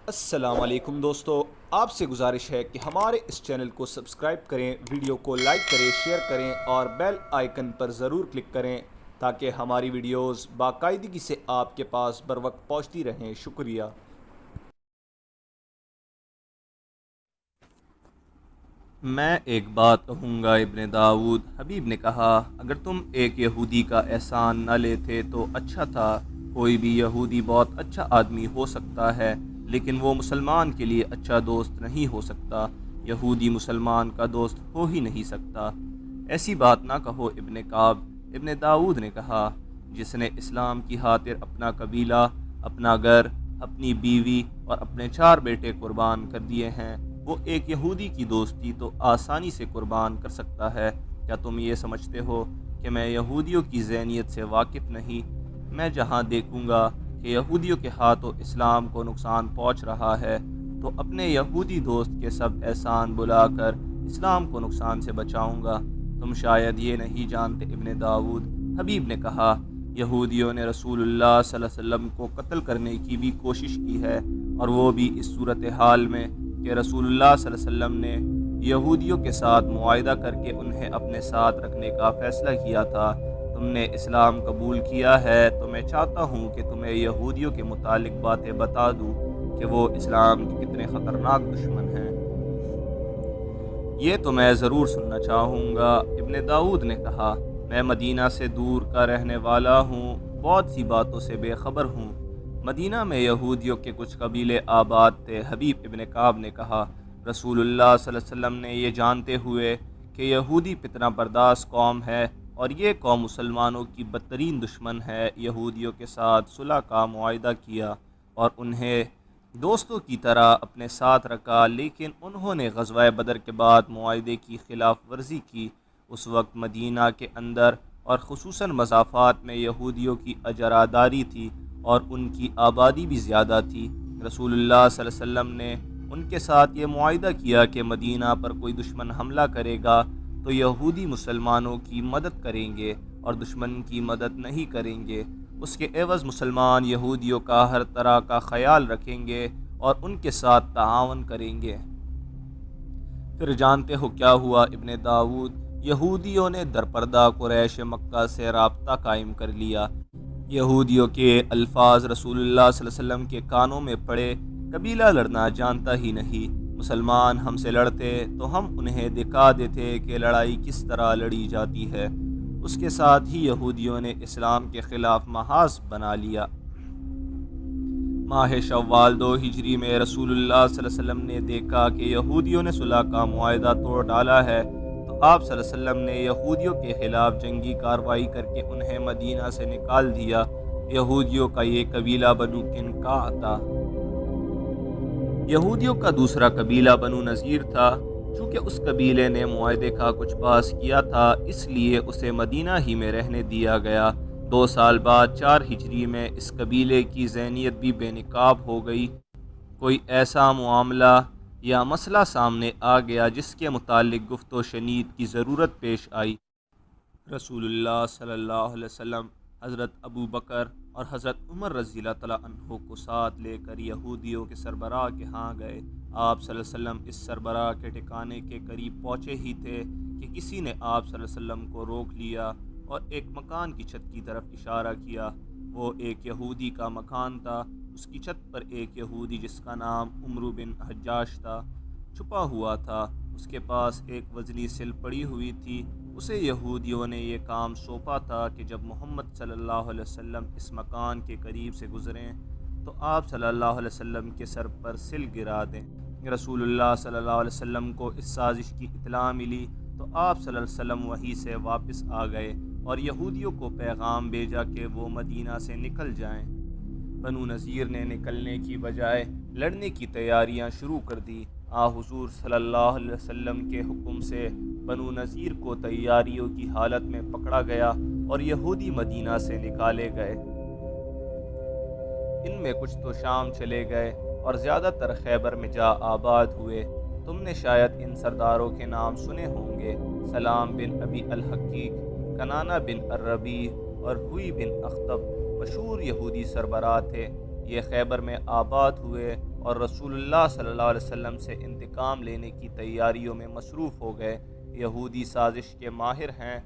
السلام علیکم دوستو، آپ سے گزارش ہے کہ ہمارے اس چینل کو سبسکرائب کریں، ویڈیو کو لائک کریں، شیئر کریں اور بیل آئیکن پر ضرور کلک کریں تاکہ ہماری ویڈیوز باقاعدگی سے آپ کے پاس بر وقت پہنچتی رہیں۔ شکریہ۔ میں ایک بات کہوں گا ابن داؤد، حبیب نے کہا، اگر تم ایک یہودی کا احسان نہ لیتے تو اچھا تھا۔ کوئی بھی یہودی بہت اچھا آدمی ہو سکتا ہے لیکن وہ مسلمان کے لیے اچھا دوست نہیں ہو سکتا۔ یہودی مسلمان کا دوست ہو ہی نہیں سکتا۔ ایسی بات نہ کہو ابن کعب، ابن داؤد نے کہا، جس نے اسلام کی خاطر اپنا قبیلہ، اپنا گھر، اپنی بیوی اور اپنے 4 بیٹے قربان کر دیے ہیں، وہ ایک یہودی کی دوستی تو آسانی سے قربان کر سکتا ہے۔ کیا تم یہ سمجھتے ہو کہ میں یہودیوں کی ذہنیت سے واقف نہیں؟ میں جہاں دیکھوں گا کہ یہودیوں کے ہاتھوں اسلام کو نقصان پہنچ رہا ہے تو اپنے یہودی دوست کے سب احسان بلا کر اسلام کو نقصان سے بچاؤں گا۔ تم شاید یہ نہیں جانتے ابن داؤد، حبیب نے کہا، یہودیوں نے رسول اللہ صلی اللہ علیہ وسلم کو قتل کرنے کی بھی کوشش کی ہے، اور وہ بھی اس صورتحال میں کہ رسول اللہ صلی اللہ علیہ وسلم نے یہودیوں کے ساتھ معاہدہ کر کے انہیں اپنے ساتھ رکھنے کا فیصلہ کیا تھا۔ تم نے اسلام قبول کیا ہے تو میں چاہتا ہوں کہ تمہیں یہودیوں کے متعلق باتیں بتا دوں کہ وہ اسلام کے کتنے خطرناک دشمن ہیں۔ یہ تو میں ضرور سننا چاہوں گا، ابن داؤد نے کہا۔ میں مدینہ سے دور کا رہنے والا ہوں، بہت سی باتوں سے بے خبر ہوں۔ مدینہ میں یہودیوں کے کچھ قبیلے آباد تھے، حبیب ابن کعب نے کہا۔ رسول اللہ صلی اللہ علیہ وسلم نے یہ جانتے ہوئے کہ یہودی فتنہ بردار قوم ہے اور یہ قوم مسلمانوں کی بدترین دشمن ہے، یہودیوں کے ساتھ صلح کا معاہدہ کیا اور انہیں دوستوں کی طرح اپنے ساتھ رکھا، لیکن انہوں نے غزوہ بدر کے بعد معاہدے کی خلاف ورزی کی۔ اس وقت مدینہ کے اندر اور خصوصاً مضافات میں یہودیوں کی اجاراداری تھی اور ان کی آبادی بھی زیادہ تھی۔ رسول اللہ صلی اللہ علیہ وسلم نے ان کے ساتھ یہ معاہدہ کیا کہ مدینہ پر کوئی دشمن حملہ کرے گا تو یہودی مسلمانوں کی مدد کریں گے اور دشمن کی مدد نہیں کریں گے۔ اس کے عوض مسلمان یہودیوں کا ہر طرح کا خیال رکھیں گے اور ان کے ساتھ تعاون کریں گے۔ پھر جانتے ہو کیا ہوا ابن داؤد؟ یہودیوں نے درپردہ قریش مکہ سے رابطہ قائم کر لیا۔ یہودیوں کے الفاظ رسول اللہ صلی اللہ علیہ وسلم کے کانوں میں پڑے، قبیلہ لڑنا جانتا ہی نہیں، مسلمان ہم سے لڑتے تو ہم انہیں دکھا دیتے کہ لڑائی کس طرح لڑی جاتی ہے۔ اس کے ساتھ ہی یہودیوں نے اسلام کے خلاف محاذ بنا لیا۔ ماہ شوال 2 ہجری میں رسول اللہ صلی اللہ علیہ وسلم نے دیکھا کہ یہودیوں نے صلح کا معاہدہ توڑ ڈالا ہے، تو آپ صلی اللہ علیہ وسلم نے یہودیوں کے خلاف جنگی کارروائی کر کے انہیں مدینہ سے نکال دیا۔ یہودیوں کا یہ قبیلہ بنو قینقاع تھا۔ یہودیوں کا دوسرا قبیلہ بنو نذیر تھا۔ چونکہ اس قبیلے نے معاہدے کا کچھ پاس کیا تھا، اس لیے اسے مدینہ ہی میں رہنے دیا گیا۔ 2 سال بعد 4 ہجری میں اس قبیلے کی ذہنیت بھی بے نقاب ہو گئی۔ کوئی ایسا معاملہ یا مسئلہ سامنے آ گیا جس کے متعلق گفت و شنید کی ضرورت پیش آئی۔ رسول اللہ صلی اللہ علیہ وسلم حضرت ابو بکر اور حضرت عمر رضی اللہ تعالیٰ عنہ کو ساتھ لے کر یہودیوں کے سربراہ کے ہاں گئے۔ آپ صلی اللہ علیہ وسلم اس سربراہ کے ٹھکانے کے قریب پہنچے ہی تھے کہ کسی نے آپ صلی اللہ علیہ وسلم کو روک لیا اور ایک مکان کی چھت کی طرف اشارہ کیا۔ وہ ایک یہودی کا مکان تھا۔ اس کی چھت پر ایک یہودی جس کا نام عمرو بن حجاج تھا چھپا ہوا تھا۔ اس کے پاس ایک وزنی سل پڑی ہوئی تھی۔ اسے یہودیوں نے یہ کام سونپا تھا کہ جب محمد صلی اللہ علیہ وسلم اس مکان کے قریب سے گزریں تو آپ صلی اللہ علیہ وسلم کے سر پر سل گرا دیں۔ رسول اللہ صلی اللہ علیہ وسلم کو اس سازش کی اطلاع ملی تو آپ صلی اللہ علیہ وسلم وہیں سے واپس آ گئے اور یہودیوں کو پیغام بھیجا کہ وہ مدینہ سے نکل جائیں۔ بنو نذیر نے نکلنے کی بجائے لڑنے کی تیاریاں شروع کر دی۔ حضور صلی اللہ علیہ وسلم کے حکم سے بنو نذیر کو تیاریوں کی حالت میں پکڑا گیا اور یہودی مدینہ سے نکالے گئے۔ ان میں کچھ تو شام چلے گئے اور زیادہ تر خیبر میں جا آباد ہوئے۔ تم نے شاید ان سرداروں کے نام سنے ہوں گے: سلام بن ابی الحقیق، کنانہ بن الربیع اور ہوئی بن اخطب مشہور یہودی سربراہ تھے۔ یہ خیبر میں آباد ہوئے اور رسول اللہ صلی اللہ علیہ وسلم سے انتقام لینے کی تیاریوں میں مصروف ہو گئے۔ یہودی سازش کے ماہر ہیں،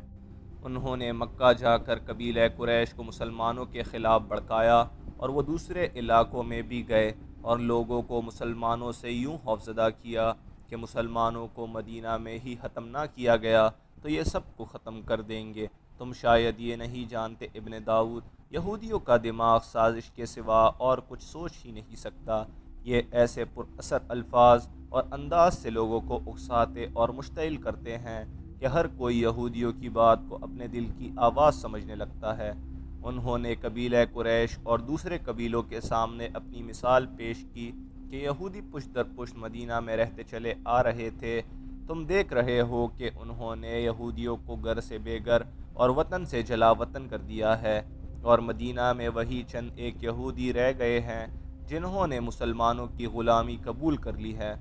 انہوں نے مکہ جا کر قبیلہ قریش کو مسلمانوں کے خلاف بھڑکایا، اور وہ دوسرے علاقوں میں بھی گئے اور لوگوں کو مسلمانوں سے یوں خوفزدہ کیا کہ مسلمانوں کو مدینہ میں ہی ختم نہ کیا گیا تو یہ سب کو ختم کر دیں گے۔ تم شاید یہ نہیں جانتے ابن داؤد، یہودیوں کا دماغ سازش کے سوا اور کچھ سوچ ہی نہیں سکتا۔ یہ ایسے پر اثر الفاظ اور انداز سے لوگوں کو اکساتے اور مشتعل کرتے ہیں کہ ہر کوئی یہودیوں کی بات کو اپنے دل کی آواز سمجھنے لگتا ہے۔ انہوں نے قبیلہ قریش اور دوسرے قبیلوں کے سامنے اپنی مثال پیش کی کہ یہودی پشت در پشت مدینہ میں رہتے چلے آ رہے تھے۔ تم دیکھ رہے ہو کہ انہوں نے یہودیوں کو گھر سے بے گھر اور وطن سے جلا وطن کر دیا ہے، اور مدینہ میں وہی چند ایک یہودی رہ گئے ہیں جنہوں نے مسلمانوں کی غلامی قبول کر لی ہے۔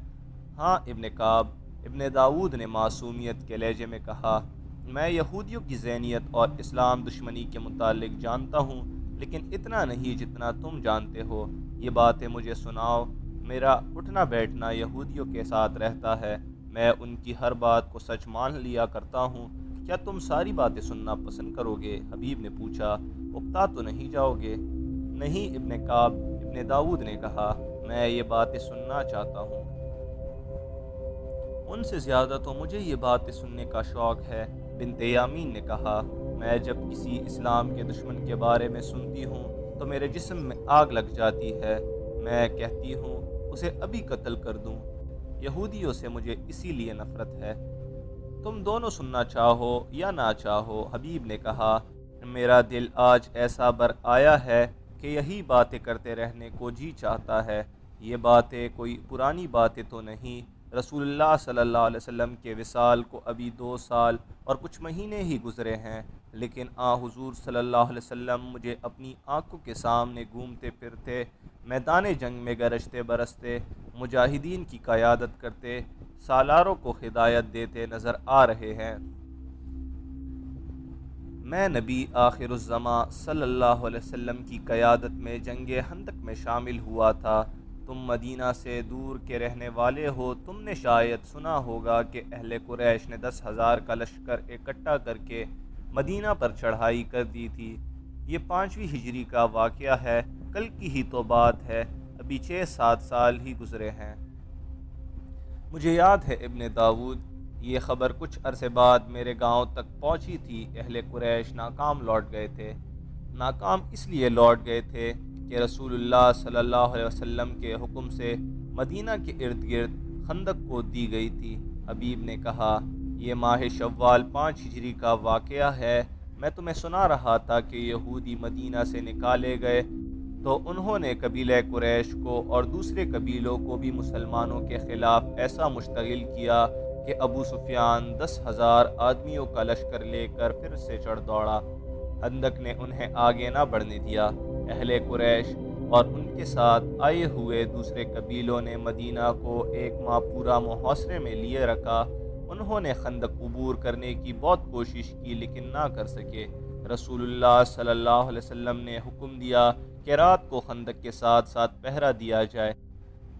ہاں ابن کعب، ابن داؤد نے معصومیت کے لہجے میں کہا، میں یہودیوں کی ذہنیت اور اسلام دشمنی کے متعلق جانتا ہوں، لیکن اتنا نہیں جتنا تم جانتے ہو۔ یہ باتیں مجھے سناؤ۔ میرا اٹھنا بیٹھنا یہودیوں کے ساتھ رہتا ہے، میں ان کی ہر بات کو سچ مان لیا کرتا ہوں۔ کیا تم ساری باتیں سننا پسند کرو گے؟ حبیب نے پوچھا، اکتا تو نہیں جاؤ گے؟ نہیں ابن کعب، ابن داؤد نے کہا، میں یہ باتیں سننا چاہتا ہوں۔ ان سے زیادہ تو مجھے یہ باتیں سننے کا شوق ہے، بنت یامین نے کہا۔ میں جب کسی اسلام کے دشمن کے بارے میں سنتی ہوں تو میرے جسم میں آگ لگ جاتی ہے، میں کہتی ہوں اسے ابھی قتل کر دوں۔ یہودیوں سے مجھے اسی لیے نفرت ہے۔ تم دونوں سننا چاہو یا نہ چاہو، حبیب نے کہا، میرا دل آج ایسا بر آیا ہے کہ یہی باتیں کرتے رہنے کو جی چاہتا ہے۔ یہ باتیں کوئی پرانی باتیں تو نہیں۔ رسول اللہ صلی اللہ علیہ وسلم کے وصال کو ابھی 2 سال اور کچھ مہینے ہی گزرے ہیں، لیکن حضور صلی اللہ علیہ وسلم مجھے اپنی آنکھوں کے سامنے گھومتے پھرتے، میدان جنگ میں گرجتے برستے، مجاہدین کی قیادت کرتے، سالاروں کو ہدایت دیتے نظر آ رہے ہیں۔ میں نبی آخر الزماں صلی اللہ علیہ وسلم کی قیادت میں جنگ خندق میں شامل ہوا تھا۔ تم مدینہ سے دور کے رہنے والے ہو، تم نے شاید سنا ہوگا کہ اہل قریش نے 10,000 کا لشکر اکٹھا کر کے مدینہ پر چڑھائی کر دی تھی۔ یہ 5ویں ہجری کا واقعہ ہے، کل کی ہی تو بات ہے، ابھی 6-7 سال ہی گزرے ہیں۔ مجھے یاد ہے ابن داؤد، یہ خبر کچھ عرصے بعد میرے گاؤں تک پہنچی تھی۔ اہل قریش ناکام لوٹ گئے تھے۔ ناکام اس لیے لوٹ گئے تھے کہ رسول اللہ صلی اللہ علیہ وسلم کے حکم سے مدینہ کے ارد گرد خندق کھود دی گئی تھی۔ حبیب نے کہا، یہ ماہ شوال 5 ہجری کا واقعہ ہے۔ میں تمہیں سنا رہا تھا کہ یہودی مدینہ سے نکالے گئے تو انہوں نے قبیلہ قریش کو اور دوسرے قبیلوں کو بھی مسلمانوں کے خلاف ایسا مشتعل کیا کہ ابو سفیان 10,000 آدمیوں کا لشکر لے کر پھر سے چڑھ دوڑا۔ خندق نے انہیں آگے نہ بڑھنے دیا۔ اہل قریش اور ان کے ساتھ آئے ہوئے دوسرے قبیلوں نے مدینہ کو 1 ماہ پورا محاصرے میں لیے رکھا۔ انہوں نے خندق عبور کرنے کی بہت کوشش کی لیکن نہ کر سکے۔ رسول اللہ صلی اللہ علیہ وسلم نے حکم دیا کہ رات کو خندق کے ساتھ ساتھ پہرا دیا جائے۔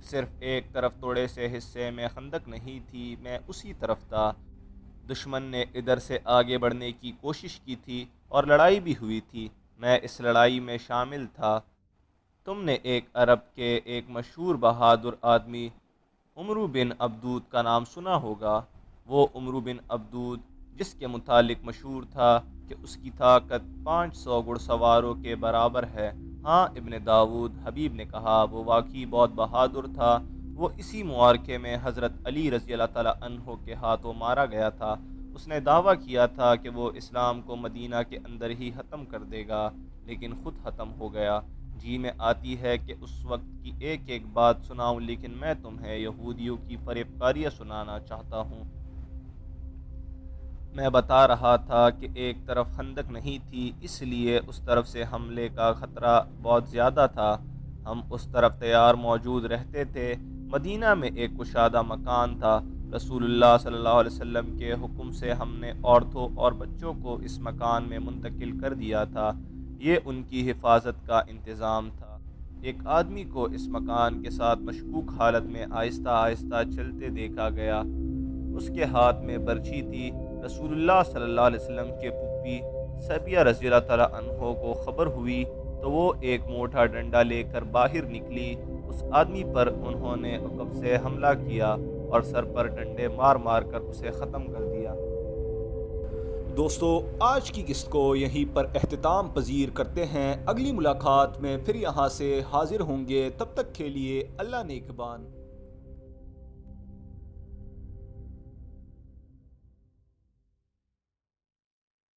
صرف ایک طرف تھوڑے سے حصے میں خندق نہیں تھی، میں اسی طرف تھا۔ دشمن نے ادھر سے آگے بڑھنے کی کوشش کی تھی اور لڑائی بھی ہوئی تھی، میں اس لڑائی میں شامل تھا۔ تم نے ایک عرب کے ایک مشہور بہادر آدمی عمرو بن عبدود کا نام سنا ہوگا۔ وہ عمرو بن عبدود جس کے متعلق مشہور تھا کہ اس کی طاقت 500 گھڑ سواروں کے برابر ہے۔ ہاں ابن داؤد، حبیب نے کہا، وہ واقعی بہت بہادر تھا۔ وہ اسی معرکے میں حضرت علی رضی اللہ تعالیٰ عنہ کے ہاتھوں مارا گیا تھا۔ اس نے دعویٰ کیا تھا کہ وہ اسلام کو مدینہ کے اندر ہی ختم کر دے گا، لیکن خود ختم ہو گیا۔ جی میں آتی ہے کہ اس وقت کی ایک ایک بات سناؤں، لیکن میں تمہیں یہودیوں کی فریب کاریاں سنانا چاہتا ہوں۔ میں بتا رہا تھا کہ ایک طرف خندق نہیں تھی، اس لیے اس طرف سے حملے کا خطرہ بہت زیادہ تھا۔ ہم اس طرف تیار موجود رہتے تھے۔ مدینہ میں ایک کشادہ مکان تھا۔ رسول اللہ صلی اللہ علیہ وسلم کے حکم سے ہم نے عورتوں اور بچوں کو اس مکان میں منتقل کر دیا تھا۔ یہ ان کی حفاظت کا انتظام تھا۔ ایک آدمی کو اس مکان کے ساتھ مشکوک حالت میں آہستہ آہستہ چلتے دیکھا گیا۔ اس کے ہاتھ میں برچھی تھی۔ رسول اللہ صلی اللہ علیہ وسلم کے پھپھی صفیہ رضی اللہ تعالیٰ عنہ کو خبر ہوئی تو وہ ایک موٹا ڈنڈا لے کر باہر نکلی۔ اس آدمی پر انہوں نے عقب سے حملہ کیا اور سر پر ڈنڈے مار مار کر اسے ختم کر دیا۔ دوستو آج کی قسط کو یہیں پر اختتام پذیر کرتے ہیں۔ اگلی ملاقات میں پھر یہاں سے حاضر ہوں گے، تب تک کے لیے اللہ نگہبان۔